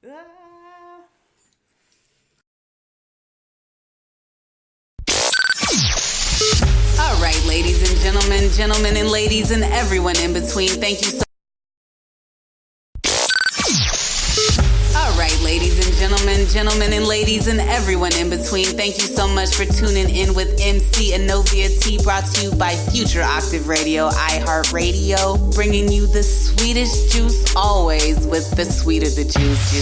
Ah. All right, ladies and gentlemen and ladies and everyone in between, thank you so All right, ladies and gentlemen and ladies and everyone in between, thank you so much for tuning in with MC Anovia T, brought to you by Future Octave Radio, iHeartRadio, bringing you the sweetest juice always with the sweeter the juice.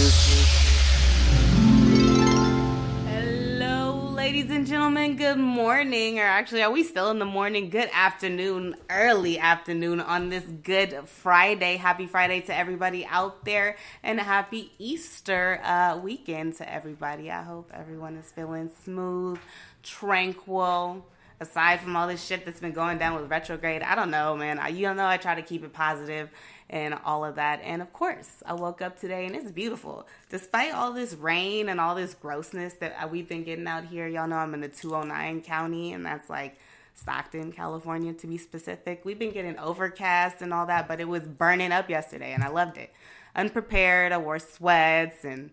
Hello, ladies and gentlemen, good morning, or actually, are we still in the morning? Good afternoon, early afternoon on this Good Friday. Happy Friday to everybody out there, and happy Easter weekend to everybody. I hope everyone is feeling smooth, tranquil, aside from all this shit that's been going down with Retrograde. I don't know, man. You don't know, I try to keep it positive and all of that. And of course, I woke up today and it's beautiful. Despite all this rain and all this grossness that we've been getting out here, y'all know I'm in the 209 county, and that's like Stockton, California to be specific. We've been getting overcast and all that, but it was burning up yesterday and I loved it. Unprepared, I wore sweats and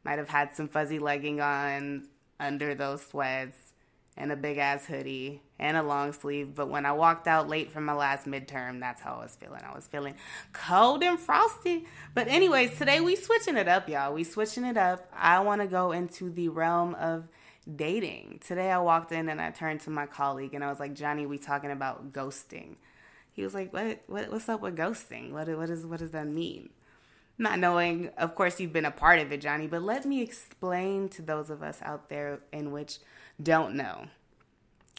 might have had some fuzzy legging on under those sweats and a big ass hoodie and a long sleeve. But when I walked out late from my last midterm, that's how I was feeling. I was feeling cold and frosty. But anyways, today we switching it up, y'all. We switching it up. I want to go into the realm of dating. Today I walked in and I turned to my colleague and I was like, Johnny, we talking about ghosting. He was like, what's up with ghosting? What does that mean? Not knowing, of course, you've been a part of it, Johnny, but let me explain to those of us out there in which don't know.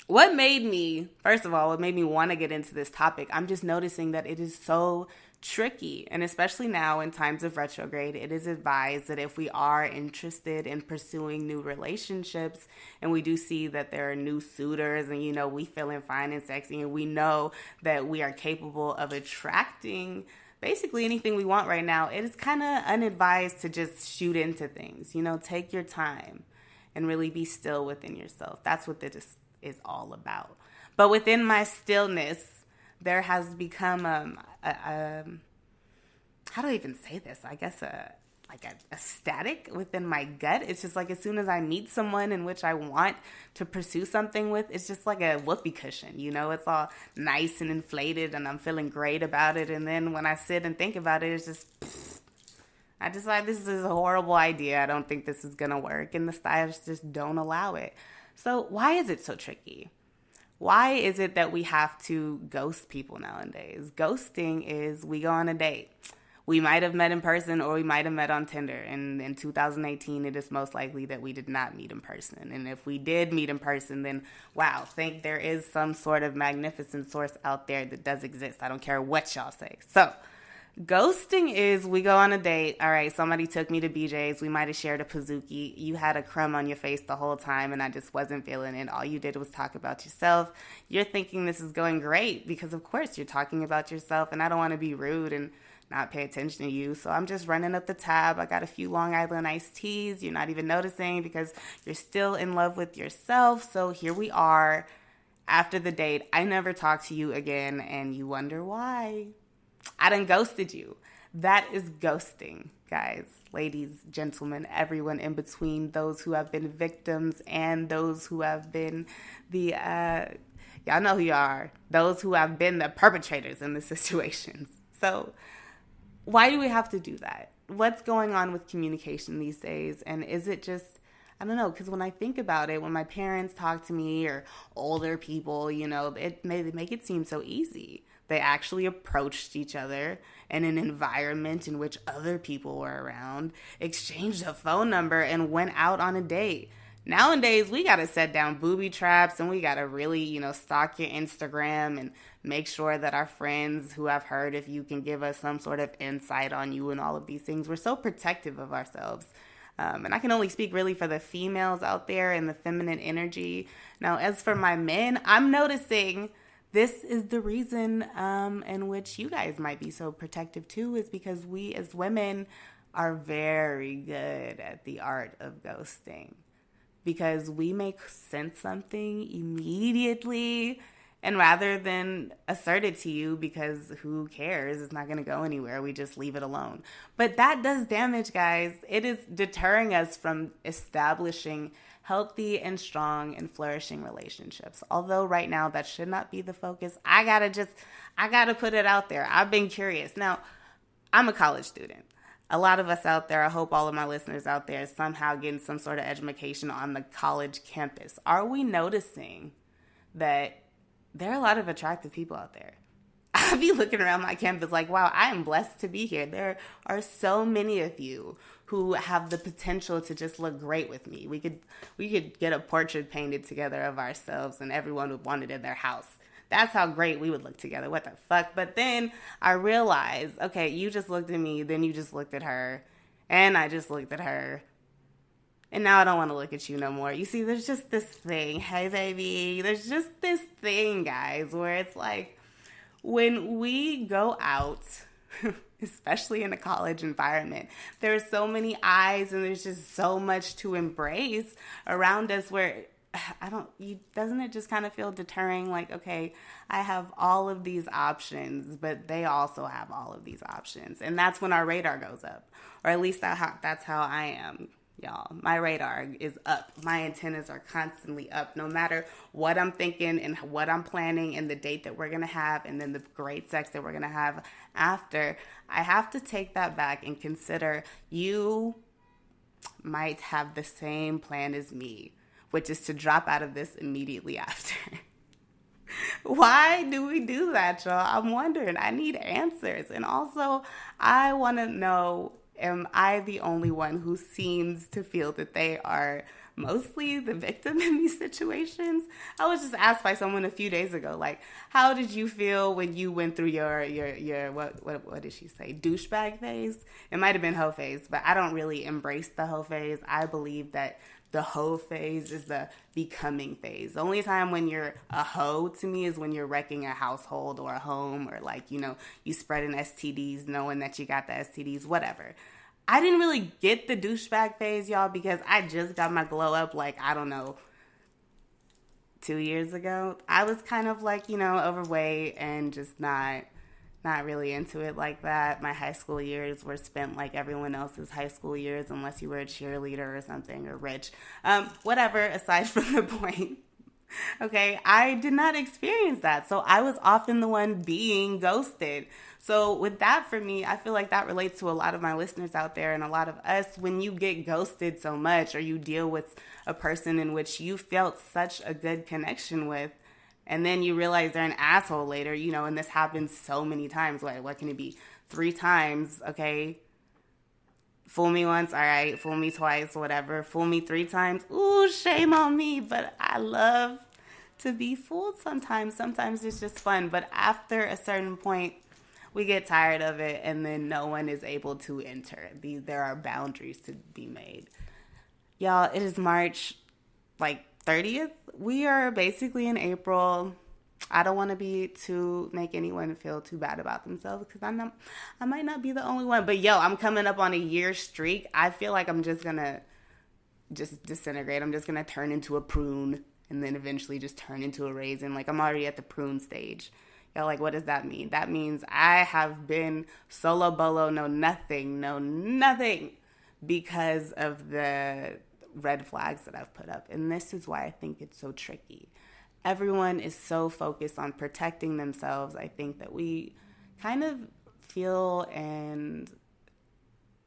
What made me want to get into this topic, I'm just noticing that it is so tricky. And especially now in times of retrograde, it is advised that if we are interested in pursuing new relationships and we do see that there are new suitors and, you know, we feeling fine and sexy and we know that we are capable of attracting basically anything we want right now, it is kind of unadvised to just shoot into things. You know, take your time and really be still within yourself. That's what this is all about. But within my stillness, there has become how do I even say this? I guess a static within my gut. It's just like as soon as I meet someone in which I want to pursue something with, it's just like a whoopee cushion, you know? It's all nice and inflated and I'm feeling great about it. And then when I sit and think about it, it's just, I decide this is a horrible idea. I don't think this is going to work. And the stylists just don't allow it. So why is it so tricky? Why is it that we have to ghost people nowadays? Ghosting is we go on a date. We might have met in person or we might have met on Tinder. And in 2018, it is most likely that we did not meet in person. And if we did meet in person, then wow, think there is some sort of magnificent source out there that does exist. I don't care what y'all say. So ghosting is we go on a date. All right, somebody took me to BJ's. We might have shared a Pizookie. You had a crumb on your face the whole time and I just wasn't feeling it. All you did was talk about yourself. You're thinking this is going great because, of course, you're talking about yourself and I don't want to be rude and not pay attention to you. So I'm just running up the tab. I got a few Long Island iced teas. You're not even noticing because you're still in love with yourself. So here we are after the date. I never talk to you again and you wonder why. I done ghosted you. That is ghosting, guys, ladies, gentlemen, everyone in between, those who have been victims and those who have been the, y'all know who you are, those who have been the perpetrators in the situations. So why do we have to do that? What's going on with communication these days? And is it just, I don't know, because when I think about it, when my parents talk to me or older people, you know, they make it seem so easy. They actually approached each other in an environment in which other people were around, exchanged a phone number, and went out on a date. Nowadays, we got to set down booby traps and we got to really, you know, stalk your Instagram and make sure that our friends who have heard if you can give us some sort of insight on you and all of these things. We're so protective of ourselves. And I can only speak really for the females out there and the feminine energy. Now, as for my men, I'm noticing this is the reason in which you guys might be so protective too, is because we as women are very good at the art of ghosting. Because we may sense something immediately And rather than assert it to you, because who cares? It's not going to go anywhere. We just leave it alone. But that does damage, guys. It is deterring us from establishing healthy and strong and flourishing relationships. Although right now that should not be the focus. I gotta put it out there. I've been curious. Now, I'm a college student. A lot of us out there, I hope all of my listeners out there, somehow getting some sort of education on the college campus. Are we noticing that there are a lot of attractive people out there? I be looking around my campus like, wow, I am blessed to be here. There are so many of you who have the potential to just look great with me. We could get a portrait painted together of ourselves and everyone would want it in their house. That's how great we would look together. What the fuck? But then I realized, okay, you just looked at me, then you just looked at her, and I just looked at her. And now I don't want to look at you no more. You see, there's just this thing. Hey, baby. There's just this thing, guys, where it's like when we go out, especially in a college environment, there's so many eyes and there's just so much to embrace around us where doesn't it just kind of feel deterring? Like, okay, I have all of these options, but they also have all of these options. And that's when our radar goes up. Or at least that's how I am. Y'all, my radar is up. My antennas are constantly up. No matter what I'm thinking and what I'm planning and the date that we're going to have and then the great sex that we're going to have after, I have to take that back and consider you might have the same plan as me, which is to drop out of this immediately after. Why do we do that, y'all? I'm wondering. I need answers. And also, I want to know, am I the only one who seems to feel that they are mostly the victim in these situations? I was just asked by someone a few days ago, like, how did you feel when you went through your what did she say? Douchebag phase? It might have been hoe phase, but I don't really embrace the hoe phase. I believe that the hoe phase is the becoming phase. The only time when you're a hoe to me is when you're wrecking a household or a home or like, you spreading STDs knowing that you got the STDs, whatever. I didn't really get the douchebag phase, y'all, because I just got my glow up like, I don't know, 2 years ago. I was kind of like, overweight and just not really into it like that. My high school years were spent like everyone else's high school years, unless you were a cheerleader or something or rich. Whatever, aside from the point. Okay, I did not experience that. So I was often the one being ghosted. So with that, for me, I feel like that relates to a lot of my listeners out there and a lot of us. When you get ghosted so much or you deal with a person in which you felt such a good connection with, and then you realize they're an asshole later, and this happens so many times. What can it be? 3 times, okay? Fool me once, all right. Fool me twice, whatever. Fool me 3 times. Ooh, shame on me. But I love to be fooled sometimes. Sometimes it's just fun. But after a certain point, we get tired of it, and then no one is able to enter. There are boundaries to be made. Y'all, it is March, 30th. We are basically in April. I don't want to make anyone feel too bad about themselves because I might not be the only one. But I'm coming up on a year streak. I feel like I'm just gonna disintegrate. I'm just gonna turn into a prune and then eventually just turn into a raisin. Like, I'm already at the prune stage. Y'all, what does that mean? That means I have been solo bolo, no nothing because of the red flags that I've put up. And this is why I think it's so tricky. Everyone is so focused on protecting themselves. I think that we kind of feel and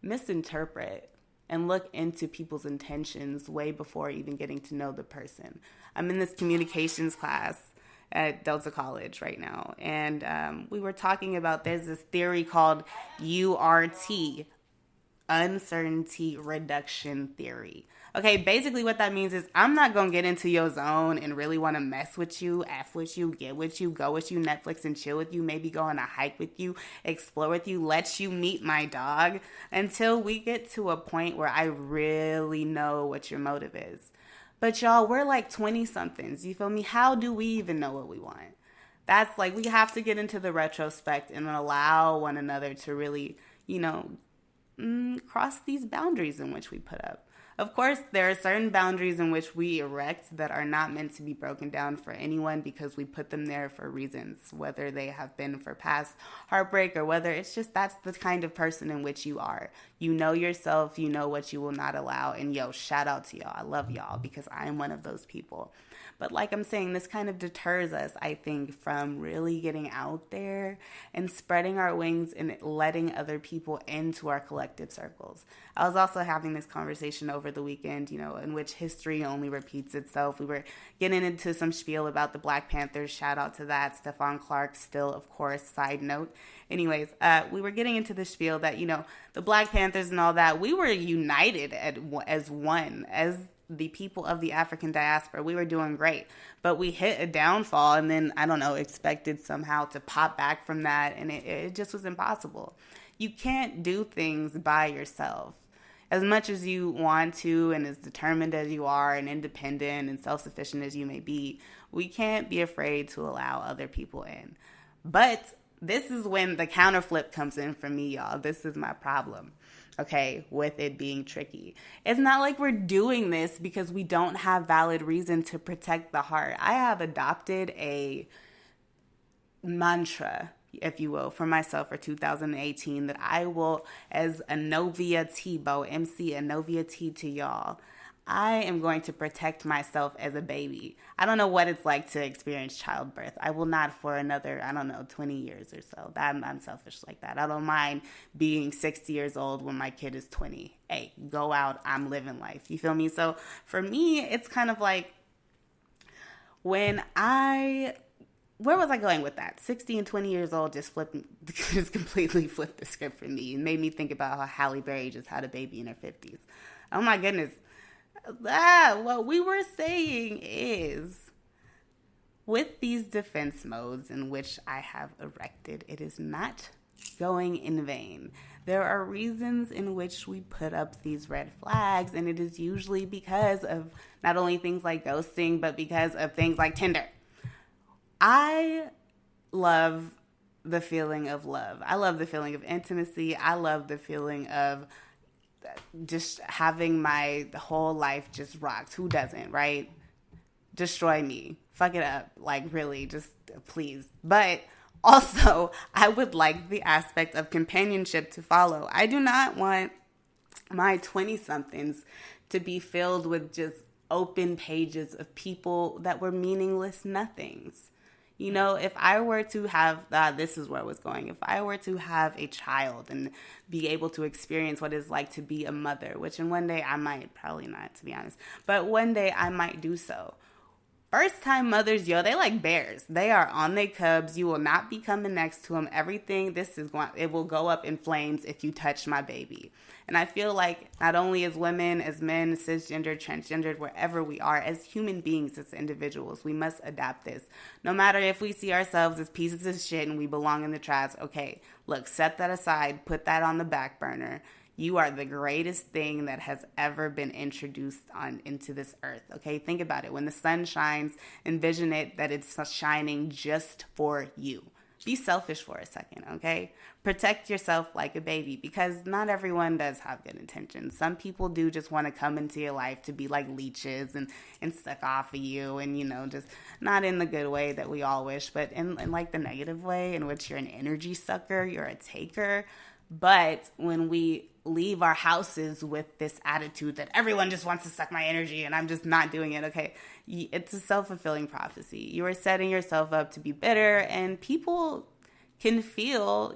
misinterpret and look into people's intentions way before even getting to know the person. I'm in this communications class at Delta College right now, and we were talking about, there's this theory called URT, uncertainty reduction theory. Okay, basically what that means is I'm not going to get into your zone and really want to mess with you, F with you, get with you, go with you, Netflix and chill with you, maybe go on a hike with you, explore with you, let you meet my dog, until we get to a point where I really know what your motive is. But y'all, we're like 20-somethings, you feel me? How do we even know what we want? That's we have to get into the retrospect and allow one another to really, cross these boundaries in which we put up. Of course, there are certain boundaries in which we erect that are not meant to be broken down for anyone because we put them there for reasons, whether they have been for past heartbreak or whether it's just that's the kind of person in which you are. You know yourself, you know what you will not allow, and yo, shout out to y'all. I love y'all because I am one of those people. But like I'm saying, this kind of deters us, I think, from really getting out there and spreading our wings and letting other people into our collective circles. I was also having this conversation over the weekend, in which history only repeats itself. We were getting into some spiel about the Black Panthers. Shout out to that. Stephon Clark still, of course, side note. Anyways, we were getting into the spiel that, the Black Panthers and all that, we were united as one, as the people of the African diaspora. We were doing great, but we hit a downfall and then, I don't know, expected somehow to pop back from that. And it just was impossible. You can't do things by yourself. As much as you want to and as determined as you are and independent and self-sufficient as you may be, we can't be afraid to allow other people in. But this is when the counterflip comes in for me, y'all. This is my problem. Okay, with it being tricky. It's not like we're doing this because we don't have valid reason to protect the heart. I have adopted a mantra, if you will, for myself for 2018 that I will, as a Novia Tebow, MC a Novia T to y'all, I am going to protect myself as a baby. I don't know what it's like to experience childbirth. I will not for another, 20 years or so. I'm selfish like that. I don't mind being 60 years old when my kid is 20. Hey, go out. I'm living life. You feel me? So for me, it's kind of like where was I going with that? 60 and 20 years old just completely flipped the script for me and made me think about how Halle Berry just had a baby in her 50s. Oh my goodness. What we were saying is, with these defense modes in which I have erected, it is not going in vain. There are reasons in which we put up these red flags, and it is usually because of not only things like ghosting, but because of things like Tinder. I love the feeling of love. I love the feeling of intimacy. I love the feeling of just having my whole life just rocked. Who doesn't, right? Destroy me. Fuck it up. Like, really, just please. But also, I would like the aspect of companionship to follow. I do not want my 20-somethings to be filled with just open pages of people that were meaningless nothings. If I were to have, this is where I was going, if I were to have a child and be able to experience what it's like to be a mother, which in one day I might, probably not, to be honest, but one day I might do so. First time mothers, they like bears. They are on their cubs. You will not be coming next to them. Everything, it will go up in flames if you touch my baby. And I feel like not only as women, as men, cisgendered, transgendered, wherever we are, as human beings, as individuals, we must adapt this. No matter if we see ourselves as pieces of shit and we belong in the trash, okay, look, set that aside, put that on the back burner. You are the greatest thing that has ever been introduced into this earth, okay? Think about it. When the sun shines, envision it that it's shining just for you. Be selfish for a second, okay? Protect yourself like a baby because not everyone does have good intentions. Some people do just want to come into your life to be like leeches and suck off of you and, just not in the good way that we all wish, but in like the negative way in which you're an energy sucker, you're a taker. But when we leave our houses with this attitude that everyone just wants to suck my energy and I'm just not doing it, okay, it's a self-fulfilling prophecy. You are setting yourself up to be bitter, and people can feel,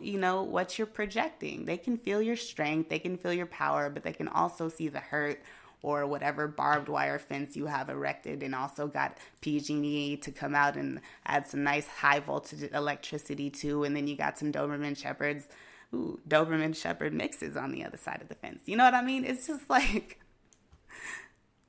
what you're projecting. They can feel your strength, they can feel your power, but they can also see the hurt or whatever barbed wire fence you have erected, and also got PG&E to come out and add some nice high voltage electricity too, and then you got some Doberman Shepherds. Doberman Shepherd mixes on the other side of the fence. You know what I mean? It's just like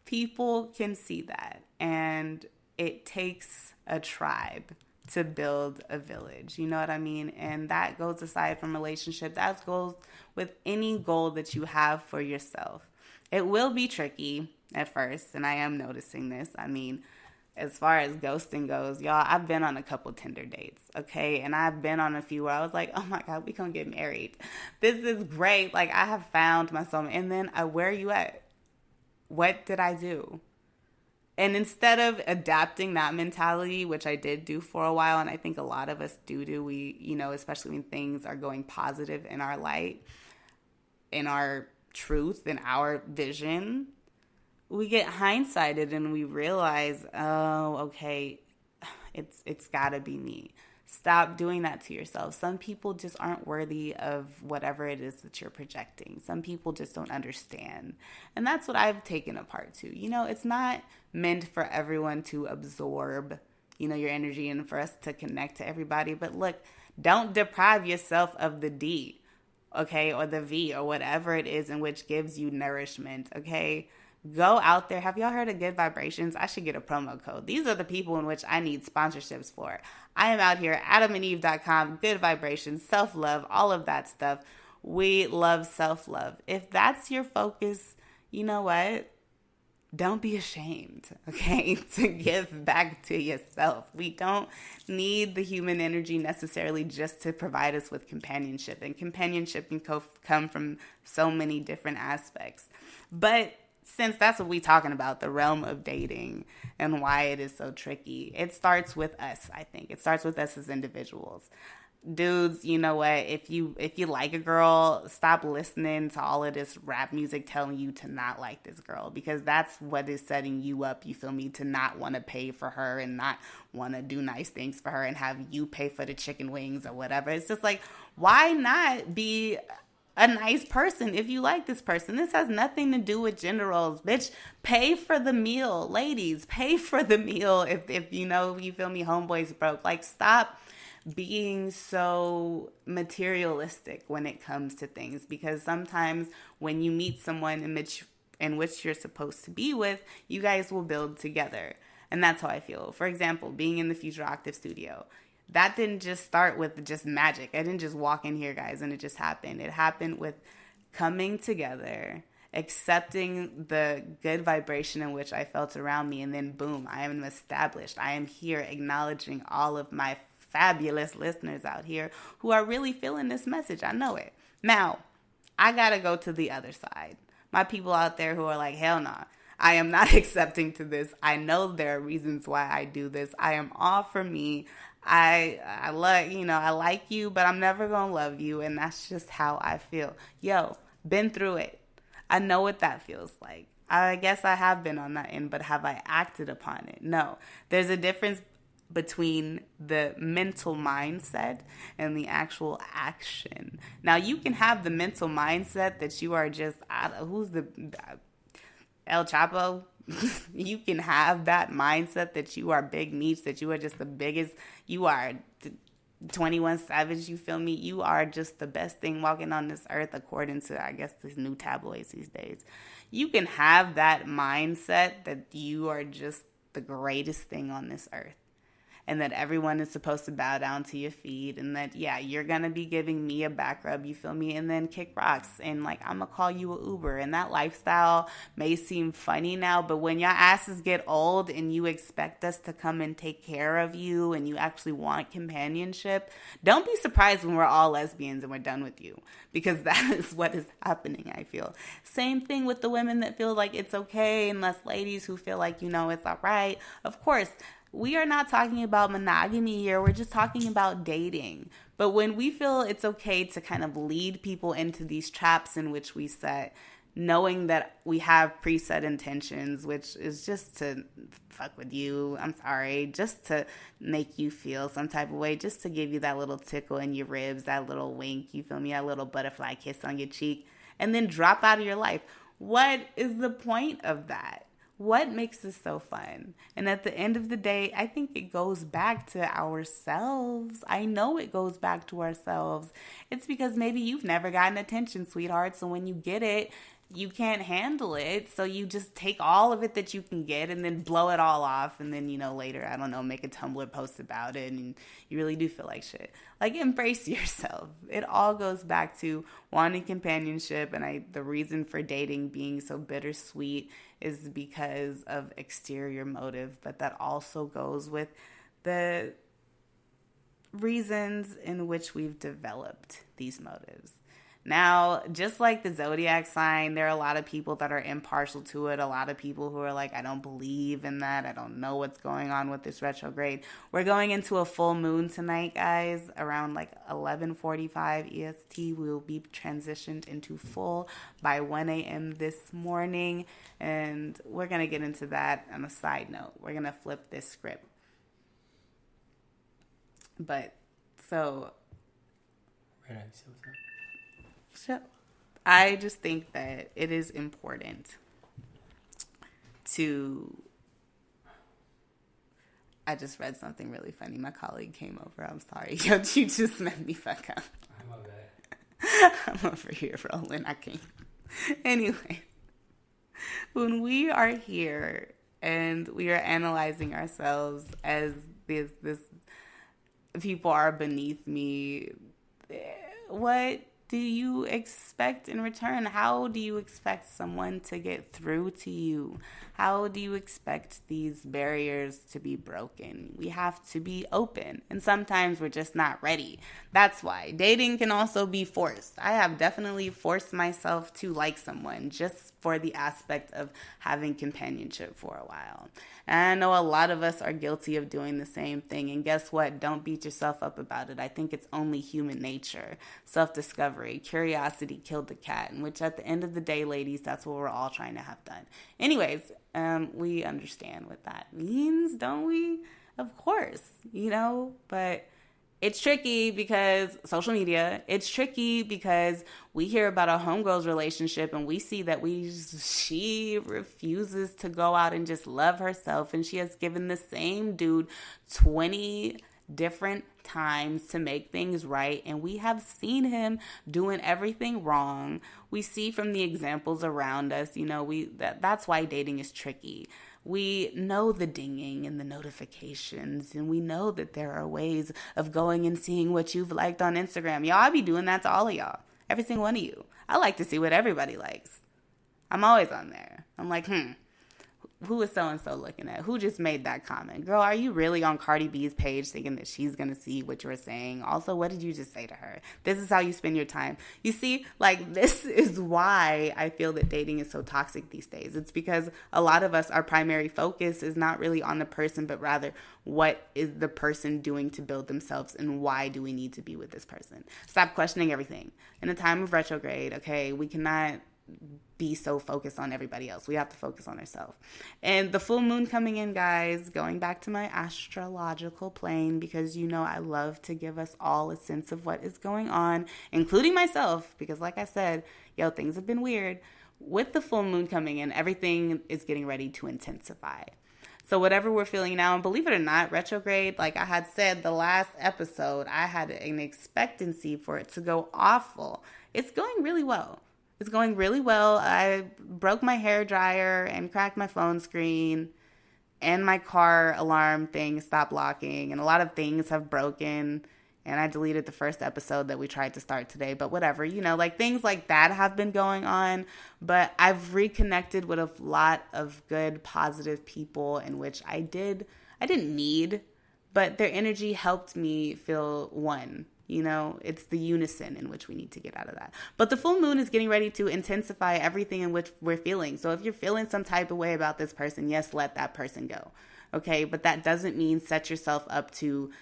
people can see that. And it takes a tribe to build a village. You know what I mean? And that goes aside from relationship. That goes with any goal that you have for yourself. It will be tricky at first. And I am noticing this. As far as ghosting goes, y'all, I've been on a couple Tinder dates, okay? And I've been on a few where I was like, oh my God, we gonna get married. This is great. Like, I have found my soulmate. And then, where are you at? what did I do? And instead of adapting that mentality, which I did do for a while, and I think a lot of us do, we, especially when things are going positive in our light, in our truth, in our vision, we get hindsighted and we realize, oh, okay, it's gotta be me. Stop doing that to yourself. Some people just aren't worthy of whatever it is that you're projecting. Some people just don't understand. And that's what I've taken apart too. It's not meant for everyone to absorb, your energy and for us to connect to everybody. But look, don't deprive yourself of the D, okay, or the V or whatever it is in which gives you nourishment, okay? Go out there. Have y'all heard of Good Vibrations? I should get a promo code. These are the people in which I need sponsorships for. I am out here, adamandeve.com, Good Vibrations, self-love, all of that stuff. We love self-love. If that's your focus, you know what? Don't be ashamed, okay, to give back to yourself. We don't need the human energy necessarily just to provide us with companionship. And companionship can come from so many different aspects. But since that's what we're talking about, the realm of dating and why it is so tricky, it starts with us, I think. It starts with us as individuals. Dudes, you know what? If you like a girl, stop listening to all of this rap music telling you to not like this girl, because that's what is setting you up, you feel me, to not want to pay for her and not want to do nice things for her and have you pay for the chicken wings or whatever. It's just like, why not be a nice person if you like this person? This has nothing to do with gender roles. Bitch, pay for the meal. Ladies, pay for the meal if you feel me, homeboy's broke. Like, stop being so materialistic when it comes to things, because sometimes when you meet someone in which you're supposed to be with, you guys will build together. And that's how I feel. For example, being in the Future Octave studio, that didn't just start with just magic. I didn't just walk in here, guys, and it just happened. It happened with coming together, accepting the good vibration in which I felt around me, and then boom, I am established. I am here acknowledging all of my fabulous listeners out here who are really feeling this message. I know it. Now, I gotta go to the other side. My people out there who are like, hell nah, I am not accepting to this. I know there are reasons why I do this. I am all for me. I like you, but I'm never gonna love you, and that's just how I feel. Yo, been through it. I know what that feels like. I guess I have been on that end, but have I acted upon it? No. There's a difference between the mental mindset and the actual action. Now, you can have the mental mindset that you are just, El Chapo? You can have that mindset that you are Big Meech, that you are just the biggest, you are 21 Savage, you feel me? You are just the best thing walking on this earth, according to, I guess, these new tabloids these days. You can have that mindset that you are just the greatest thing on this earth, and that everyone is supposed to bow down to your feet, and that, yeah, you're going to be giving me a back rub, you feel me, and then kick rocks, and like, I'm going to call you an Uber. And that lifestyle may seem funny now, but when your asses get old and you expect us to come and take care of you and you actually want companionship, don't be surprised when we're all lesbians and we're done with you, because that is what is happening, I feel. Same thing with the women that feel like it's okay, and us ladies who feel like, it's all right. Of course, we are not talking about monogamy here. We're just talking about dating. But when we feel it's okay to kind of lead people into these traps in which we set, knowing that we have preset intentions, which is just to fuck with you, I'm sorry, just to make you feel some type of way, just to give you that little tickle in your ribs, that little wink, you feel me, that little butterfly kiss on your cheek, and then drop out of your life. What is the point of that? What makes this so fun? And at the end of the day, I think it goes back to ourselves. I know it goes back to ourselves. It's because maybe you've never gotten attention, sweetheart. So when you get it, you can't handle it. So you just take all of it that you can get and then blow it all off. And then, later, I don't know, make a Tumblr post about it. And you really do feel like shit. Like, embrace yourself. It all goes back to wanting companionship. And the reason for dating being so bittersweet is because of exterior motive. But that also goes with the reasons in which we've developed these motives. Now, just like the zodiac sign, there are a lot of people that are impartial to it. A lot of people who are like, I don't believe in that. I don't know what's going on with this retrograde. We're going into a full moon tonight, guys, around like 11:45 EST. We will be transitioned into full by 1 a.m. this morning. And we're going to get into that on a side note. We're going to flip this script. But, so... So I just think that it is important to... I just read something really funny. My colleague came over. I'm sorry. Yo, you just made me fuck up. I'm over here rolling. I can't. Anyway, when we are here and we are analyzing ourselves as this people are beneath me, what do you expect in return? How do you expect someone to get through to you? How do you expect these barriers to be broken? We have to be open, and sometimes we're just not ready. That's why dating can also be forced. I have definitely forced myself to like someone just for the aspect of having companionship for a while. And I know a lot of us are guilty of doing the same thing. And guess what? Don't beat yourself up about it. I think it's only human nature. Self-discovery, curiosity killed the cat. And which at the end of the day, ladies, that's what we're all trying to have done. Anyways, we understand what that means, don't we? Of course, but it's tricky because social media. It's tricky because we hear about a homegirl's relationship and we see that she refuses to go out and just love herself. And she has given the same dude 20 different times to make things right. And we have seen him doing everything wrong. We see from the examples around us, that's why dating is tricky. We know the dinging and the notifications, and we know that there are ways of going and seeing what you've liked on Instagram. Y'all, I be doing that to all of y'all. Every single one of you. I like to see what everybody likes. I'm always on there. I'm like, who is so-and-so looking at? Who just made that comment? Girl, are you really on Cardi B's page thinking that she's going to see what you're saying? Also, what did you just say to her? This is how you spend your time. You see, this is why I feel that dating is so toxic these days. It's because a lot of us, our primary focus is not really on the person, but rather what is the person doing to build themselves and why do we need to be with this person? Stop questioning everything. In a time of retrograde, okay, we cannot be so focused on everybody else. We have to focus on ourselves. And the full moon coming in, guys, going back to my astrological plane, because I love to give us all a sense of what is going on, including myself, because like I said, things have been weird. With the full moon coming in, everything is getting ready to intensify. So whatever we're feeling now, and believe it or not, retrograde, like I had said the last episode, I had an expectancy for it to go awful. It's going really well. It's going really well. I broke my hair dryer and cracked my phone screen, and my car alarm thing stopped locking, and a lot of things have broken, and I deleted the first episode that we tried to start today, but whatever, things like that have been going on, but I've reconnected with a lot of good, positive people in which I didn't need, but their energy helped me feel one. It's the unison in which we need to get out of that. But the full moon is getting ready to intensify everything in which we're feeling. So if you're feeling some type of way about this person, yes, let that person go. Okay, but that doesn't mean set yourself up to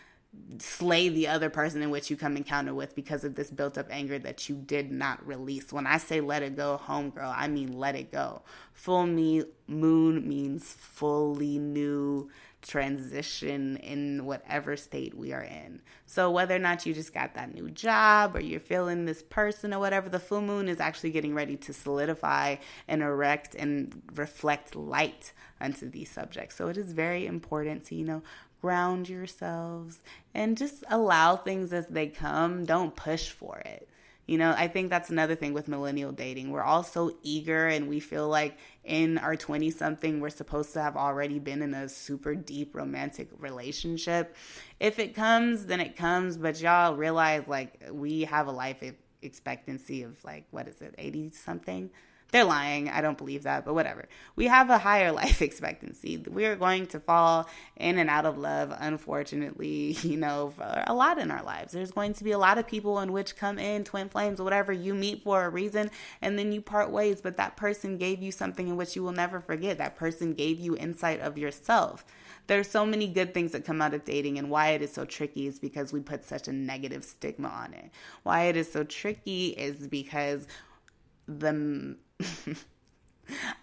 slay the other person in which you come encounter with because of this built up anger that you did not release. When I say let it go, homegirl, I mean let it go. Full moon means fully new transition in whatever state we are in. So whether or not you just got that new job or you're feeling this person or whatever, the full moon is actually getting ready to solidify and erect and reflect light onto these subjects. So it is very important to, ground yourselves and just allow things as they come. Don't push for it. I think that's another thing with millennial dating. We're all so eager and we feel like in our 20-something, we're supposed to have already been in a super deep romantic relationship. If it comes, then it comes. But y'all realize we have a life expectancy of 80-something. They're lying. I don't believe that, but whatever. We have a higher life expectancy. We are going to fall in and out of love, unfortunately, for a lot in our lives. There's going to be a lot of people in which come in, twin flames, whatever, you meet for a reason, and then you part ways, but that person gave you something in which you will never forget. That person gave you insight of yourself. There's so many good things that come out of dating, and why it is so tricky is because we put such a negative stigma on it. Why it is so tricky is because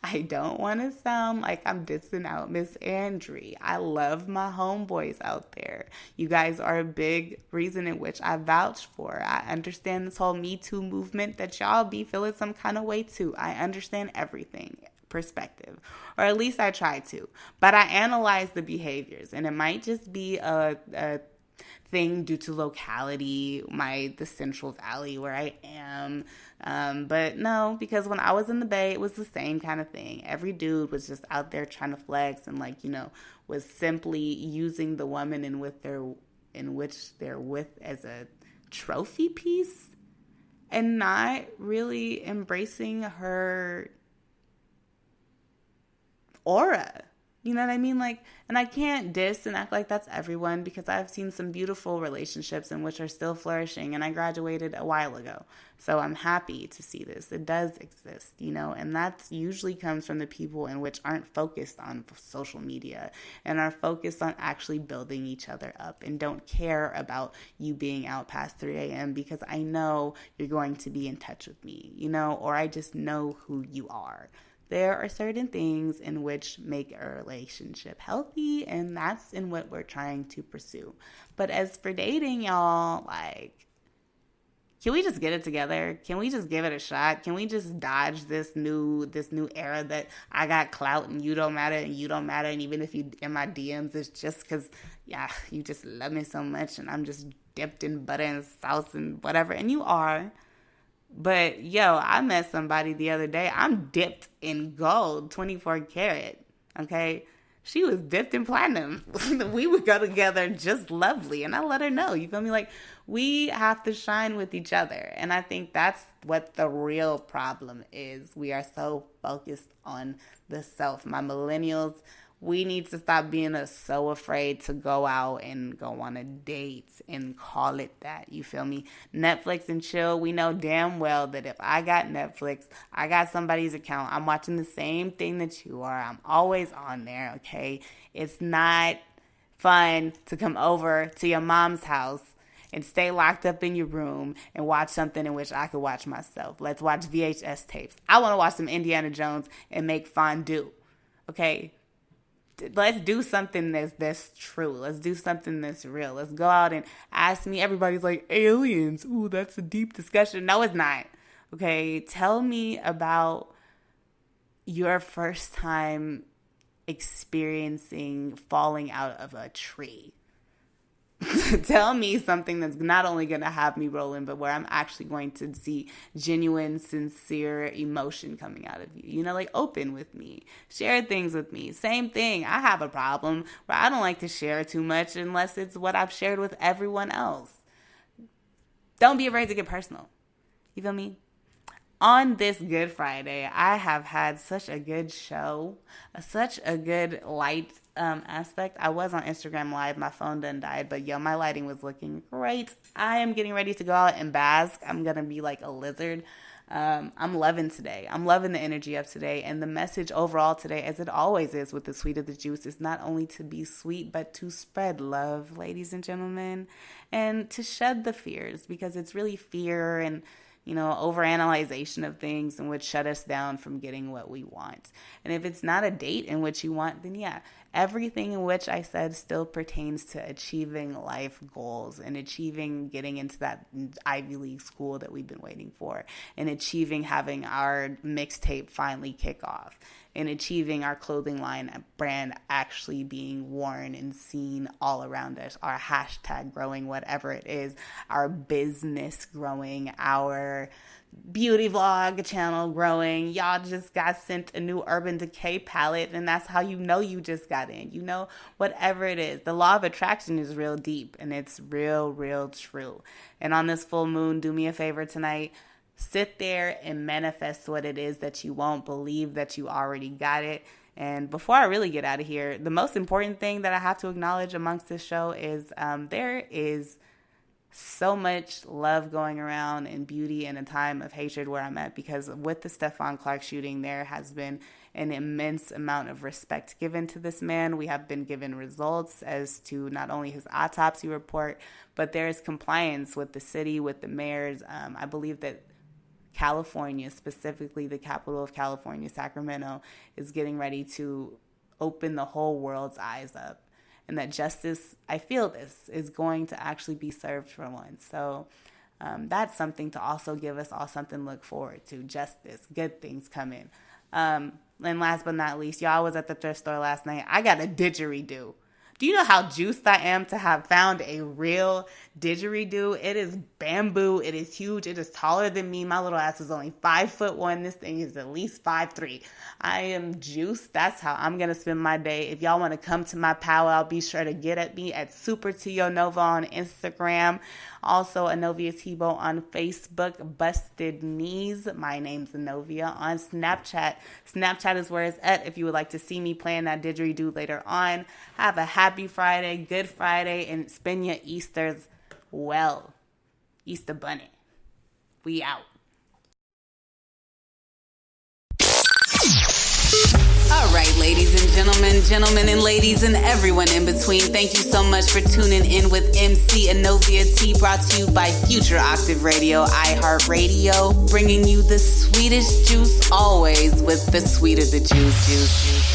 I don't want to sound like I'm dissing out Miss Andre. I love my homeboys out there. You guys are a big reason in which I vouch for. I understand this whole Me Too movement that y'all be feeling some kind of way too. I understand everything. Perspective, or at least I try to, but I analyze the behaviors, and it might just be a thing due to locality, the Central Valley where I am, but no, because when I was in the Bay, it was the same kind of thing. Every dude was just out there trying to flex and was simply using the woman in which they're with as a trophy piece, and not really embracing her aura. You know what I mean? And I can't diss and act like that's everyone, because I've seen some beautiful relationships in which are still flourishing, and I graduated a while ago. So I'm happy to see this. It does exist, and that usually comes from the people in which aren't focused on social media and are focused on actually building each other up and don't care about you being out past 3 a.m. because I know you're going to be in touch with me, or I just know who you are. There are certain things in which make a relationship healthy, and that's in what we're trying to pursue. But as for dating, y'all, can we just get it together? Can we just give it a shot? Can we just dodge this new era that I got clout and you don't matter and you don't matter, and even if you in my DMs, it's just because, you just love me so much and I'm just dipped in butter and sauce and whatever, and you are. But, I met somebody the other day. I'm dipped in gold, 24 karat, okay? She was dipped in platinum. We would go together just lovely, and I let her know, you feel me? We have to shine with each other, and I think that's what the real problem is. We are so focused on the self. My millennials, we need to stop being so afraid to go out and go on a date and call it that. You feel me? Netflix and chill. We know damn well that if I got Netflix, I got somebody's account, I'm watching the same thing that you are. I'm always on there, okay? It's not fun to come over to your mom's house and stay locked up in your room and watch something in which I could watch myself. Let's watch VHS tapes. I want to watch some Indiana Jones and make fondue, okay? Let's do something that's true. Let's do something that's real. Let's go out and ask me. Everybody's like, aliens. Ooh, that's a deep discussion. No, it's not. Okay, tell me about your first time experiencing falling out of a tree. Tell me something that's not only going to have me rolling, but where I'm actually going to see genuine, sincere emotion coming out of you. Open with me. Share things with me. Same thing. I have a problem where I don't like to share too much unless it's what I've shared with everyone else. Don't be afraid to get personal. You feel me? On this Good Friday, I have had such a good show, such a good light aspect. I was on Instagram Live. My phone done died, but my lighting was looking great. I am getting ready to go out and bask. I'm going to be like a lizard. I'm loving today. I'm loving the energy of today. And the message overall today, as it always is with the Sweet of the Juice, is not only to be sweet, but to spread love, ladies and gentlemen, and to shed the fears, because it's really fear and overanalyzation of things and would shut us down from getting what we want. And if it's not a date in which you want, then everything in which I said still pertains to achieving life goals and achieving getting into that Ivy League school that we've been waiting for, and achieving having our mixtape finally kick off, and achieving our clothing line brand actually being worn and seen all around us, our hashtag growing, whatever it is, our business growing, our beauty vlog channel growing. Y'all just got sent a new Urban Decay palette, and that's how you just got in. Whatever it is, the law of attraction is real deep, and it's real, real true. And on this full moon, do me a favor tonight. sit there and manifest what it is that you want. Believe that you already got it. And before I really get out of here, the most important thing that I have to acknowledge amongst this show is there is so much love going around and beauty in a time of hatred where I'm at, because with the Stephon Clark shooting, there has been an immense amount of respect given to this man. We have been given results as to not only his autopsy report, but there is compliance with the city, with the mayors. I believe that California, specifically the capital of California, Sacramento, is getting ready to open the whole world's eyes up. And that justice, I feel this, is going to actually be served for once. So that's something to also give us all something to look forward to. Justice, good things coming. And last but not least, y'all, was at the thrift store last night. I got a didgeridoo. Do you know how juiced I am to have found a real didgeridoo? It is bamboo. It is huge. It is taller than me. My little ass is only 5'1". This thing is at least 5'3". I am juiced. That's how I'm going to spend my day. If y'all want to come to my powwow, be sure to get at me at Super Tio Nova on Instagram. Also, Anovia Tebow on Facebook. Busted Knees. My name's Anovia on Snapchat. Snapchat is where it's at if you would like to see me playing that didgeridoo later on. Have a happy Friday, good Friday, and spend your Easters well. Easter Bunny. We out. All right, ladies and gentlemen and ladies and everyone in between, thank you so much for tuning in with MC Anovia T, brought to you by Future Octave Radio, iHeartRadio, bringing you the sweetest juice always with the sweeter the juice.